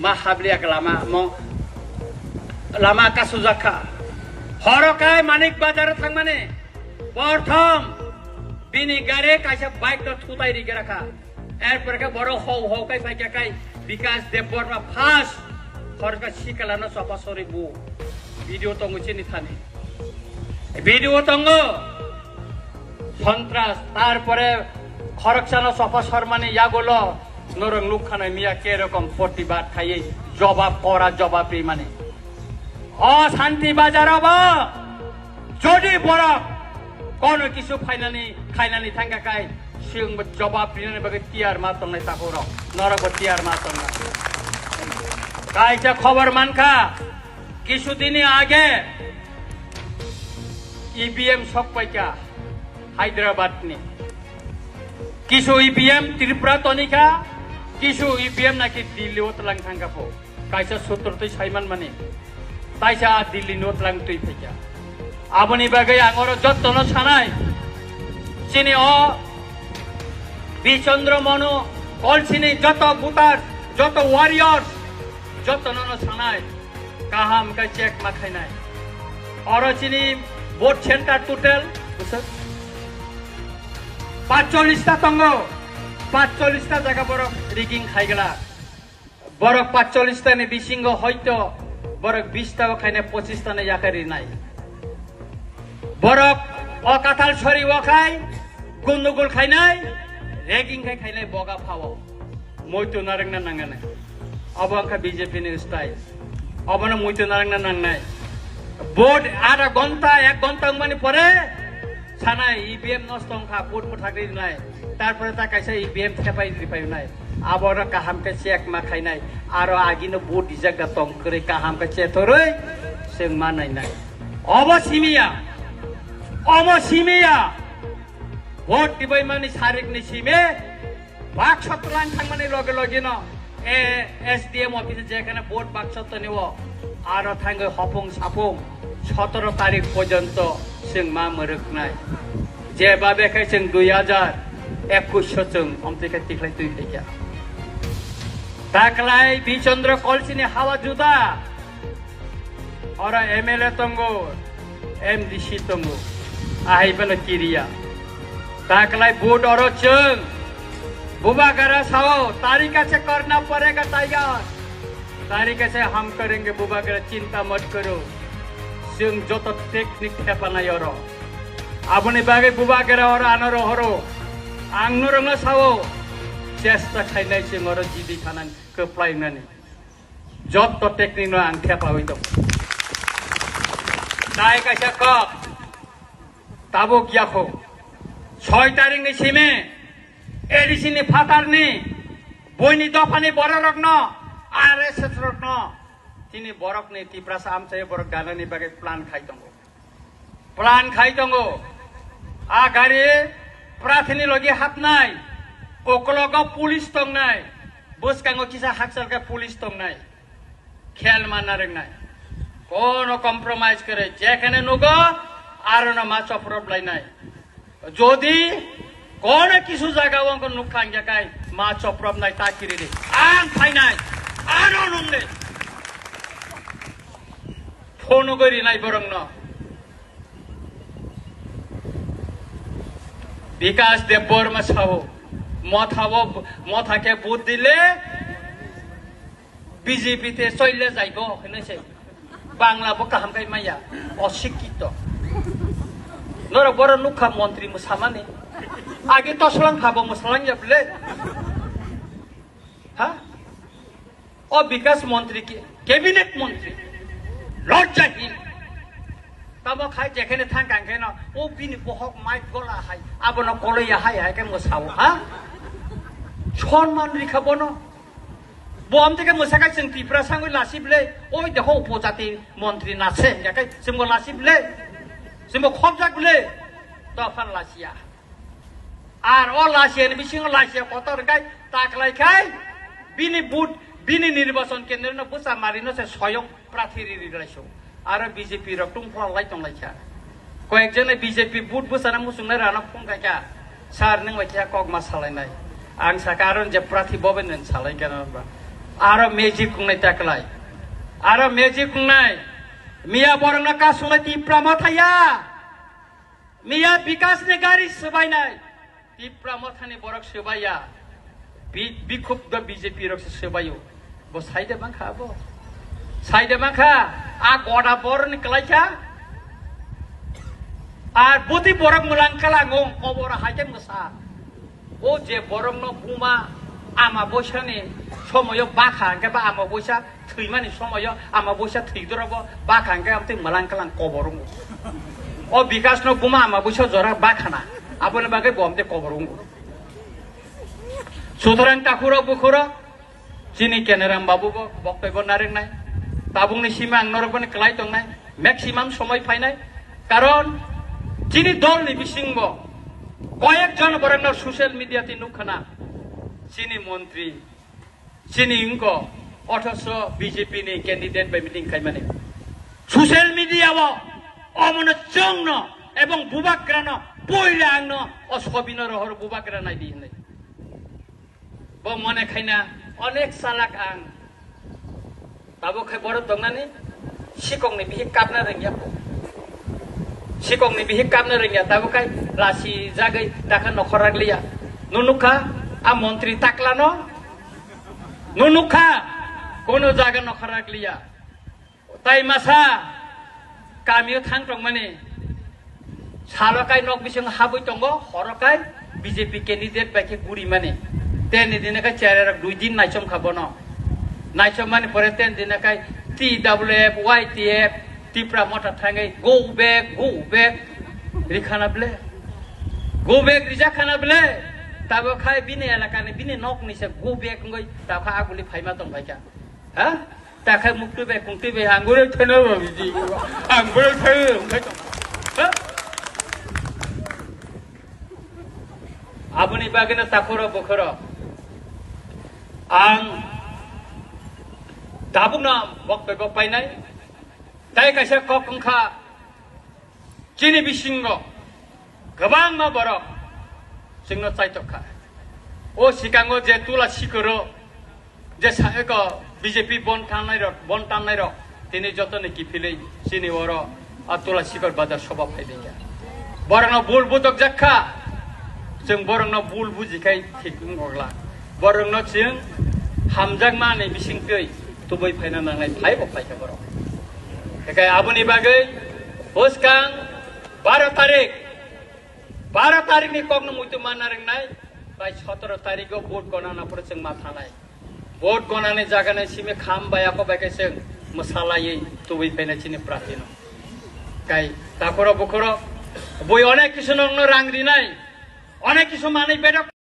ma habliak lama kasujaka horokai manik bazar thangmane প্রথম bini gare kaisa bike to thutai ri rakha erpor ka boro hau kai paika kai bKash Debbarma first খরকা শিকালানো সপাসরি বু video তঙ্গ চিনি থানে video তঙ্গ সন্ত্রাস তারপরে খরকসানো সপাসর মানে ইয়াগুলো নরং লুকখানে মিয়া কে রকম প্রতিবাদ খাইয়ে জবাব করা জবাবই মানে অশান্তি বাজার যদি বড় কোনো কিছু খাইনানি থাকা কাই সিং জবাব দিনে বাগে তিয়ার মাতন নাই তাকো র নরক তিয়ার মাতন না কাইটা খবর মানখা কিছুদিন আগে ইভিএম সব পাইকা হায়দ্রাবাদ নি কিছু ইভিএম ত্রিপুরা তনিকা কিছু ইভিএম নাকি দিল্লি ওতলাং থাঙ্গাপো কাইসা সূত্রতে সাইমান মানে তাইসা দিল্লি নোতলাং তুই ফেকা আপনি বাগে আঙর যত্ন ছানাই চিনি বিচন্দ্র মনো কলসিনি যত বুতার যত ওয়ারিয়র যত নন ছানায় কাহাম কা চেক মাখাই নাই অরচিনি ভোট সেন্টার টোটাল 45টা তঙ্গ 45টা জায়গা বড় রিগিং খাই গেলা বড় 45টা নে বিসিঙ্গ হয়তো বড় 20টাও খাইনে 25টা নে ইয়াকারি নাই বড় অকাতাল ছড়ি ওখাই গন্ডগোল খাই নাই রেগিং খাই নাই বগা ফাও মইতো নারেংনা নাঙ্গানে अब अंका बीजेपी ने स्टाइल अब ना मुझे नारंग ना नांगनाय बोर्ड आधा घंटा 1 घंटा माने परे ছানাই ইভিএম নষ্ট খা ভোট মুঠাগরি নাই তারপরে তা কাইসা ইভিএম থেপাই দিপাই নাই আবার কাহামকে চেক মা খাই নাই আর আগিনো ভোট ডিজাগা তং করে কাহামকে চেতরই সে মানাই নাই অবসীমিয়া ভোট দিবই মানে সারিক নি সিমে বাক সতলান থাংমানে লগে লগে ন এসডিএম অফিসে যেখানে ভোট বাক্সত্ব নেব আর থাঙ্গে হপং সাপং 17 তারিখ পর্যন্ত जों मा मोरकनाय जेबाबे खाय जों 2021 जों अमतेखा तिखलाय तुइ फैया ताकलाय बिचंद्र कलसिनि हावा जुदा और एमएलए तंगो एमडीसी तंगो आहायबेला किरिया ताकलाय बोर्ड और जों बुबागारा साओ तारीखा से करना पड़ेगा टाइगर तारीखा से हम करेंगे बुबागारा चिंता मत करो जों जत टेक्निक हेफानाय और आपनि बागे बुबागारा और आनर हरो आं नरंनो साओ चेष्टा खायनाय जों और जिदि खानान खोप्लायनानै जत टेक्निक न आं हेफावै दं दाय कायसा क ताबो गियाखौ 6 तारिखनि सिमे एडिसिनि फाटारनि बयनि दफानि बर रत्न आरएसएस रत्न तिनी बरकनि तिप्रासा आमचाय बरक गानानि बागे प्लान खाइ दंगो आ गारि प्राथिनि लगे हात नाय ओकलग पुलिस दं नाय बसकांगो किसा हाकसालका पुलिस दं नाय खेल माना रोंनाय कोनो कम्प्रोमाइज करे जेखाने नुगो आरो ना मा चप्रबलायनाय যদি কোন কিছু জায়গা অঙ্ক নুখাং জায়গায় মা চপ্রব নাই তাকিরি রে আং খাই নাই আর নন্দে ফোন করি নাই বরং ন বিকাশ দেববর্মা সাহো মথাকে বুট দিলে বিজেপিতে চলে যাইব হইনাছে বাংলা বকা হামকাই মাইয়া অশিক্ষিত নর বড় নুখা মন্ত্রী মুসামানে आगे तसलां खाबो मुसलां जाबले हाँ और विकास मंत्री कैबिनेट मंत्री लज्जाहीन तब खाय जेखाने थांगांखे न ओ बिनि बहक माइक गला हाय आबो न कलैया हाय हाय के मोसाव हाँ सम्मान रिखाबो न बम থেকে मोसाखा जों टिप्रा सांगै लासिबले ओइ देखो उपजाति मंत्री नाছে जाकाय जोंबो लासिबले जोंबो खबजागले तफान लासिया আর ও লাসিয়ানি বিসিং লাসিয়া কতর গায় তাকলাই খাই বিনি নির্বাচন কেন্দ্র না বুসা মারিনো সে স্বয়ং প্রার্থী রিলাইছো আর বিজেপি রকম ফলাই তংলাইছা কয়েকজনে বিজেপি বুট বুসানা মুসুংনা রানা ফংকাইকা সার নং লাইছা কগমা সালাইনাই आं साकारन जे प्रार्थी बबेन सालाय केन आरो मेजी खुंनाय ताकलाय आरो मेजी खुंनाय मिया बरंना कासुला तिप्रा मथाया मिया विकास ने गाड़ी सबायनाय तिप्रा मथानि बरक सबाया बिखुब द बीजेपी रक सबायो बो साइडे बांखा बो साइडे बांखा आ गडा बरनि कलायखा আর বদি বরক মুলাংকালা ngong কবর হাইতে মসা ও যে বরক ন বুমা আমা বৈশানি সময় বাখাঙ্গে বা আমা বৈশা থৈমানি সময় আমা বৈশা থৈদরব বাখাঙ্গে আমতে মুলাংকালা কবর ও বিকাশ ন বুমা আমা বৈশা জরা বাখানা আপনি বাগে বমতে কবর সুতরাং তাকুর বুকুর চিনি কেনেরাম বাবু বক্তব্য নারেং নাই তাবুংনি সীমা আংনরবনি ক্লাই দंनाय ম্যাক্সিমাম সময় ফাইনাই কারণ যিনি দল নিবিসিংব কয়েকজন বরং সোশ্যাল মিডিয়াতে নুখানা চিনি মন্ত্রী চিনি ইঙ্ক অথচ বিজেপি নি ক্যান্ডিডেট বাই মিটিং খাইমানে সোশ্যাল মিডিয়াও অমন চংন এবং বুবাগ্রান পয়লা আংন অসবিন রহর বুবাগ্রা নাই দি নাই ব মনে খাইনা অনেক সালাক আং তাবো খাই বড় দংনানি সিকংনি বিহি কাপনা Rangia Sikong ni bihik kamna ringya tahu kai lasi jagai takkan nokorak liya nunuka a montri taklano nunuka kono jaga nokorak liya tai masa kami thang tong mane salokai nok bising habui tongo horokai BJP candidate baki guri mane ten dine kai charak 2 din naichom khabono naichom mane pore ten dine kai TWF YTF Tipra mota thangai go back rikhana ble go back rijakhana ble tabo khai bine elakani bine nok ni se go back ngoi ta kha aguli phaima tong bhaika ha ta khai muktu be kungti be angure thena ba biji angure thai ngai tong ha abuni bagena takoro bokhoro ang dabuna bokbe painai তাই কাছে কখনখা চিনি বিশিঙ্গ গোবাং মা বড় সিংহ চাইতখা ও সিকাঙ্গ যে তুলা শিকর যে সাহেক BJP বন টান্নাই র তিনি যত নাকি ফিলেই চিনি ওর আর তুলা শিকর বাজার সভা ফাইদে বরং বুল বুতক জাখা जों বরং বুল বুজিখাই ঠিক গলা বরং जों হামজাক মানে বিশিংতৈ তুবৈ ফাইনা নাंनाय ফাই বफायखा বড় Kayak abu ni bagai, hoskang 12 tarik ni kong nemu itu mana reng nai, baik 17 tarik go vote kona na pura ceng mata nai, vote kona ni jaga nai sime kham bay aku bagai ceng masalah ye tu bui pena cini pratino, kayak takoro bukoro, boy onek kisu nong no rang di nai, onek kisu mani bedok.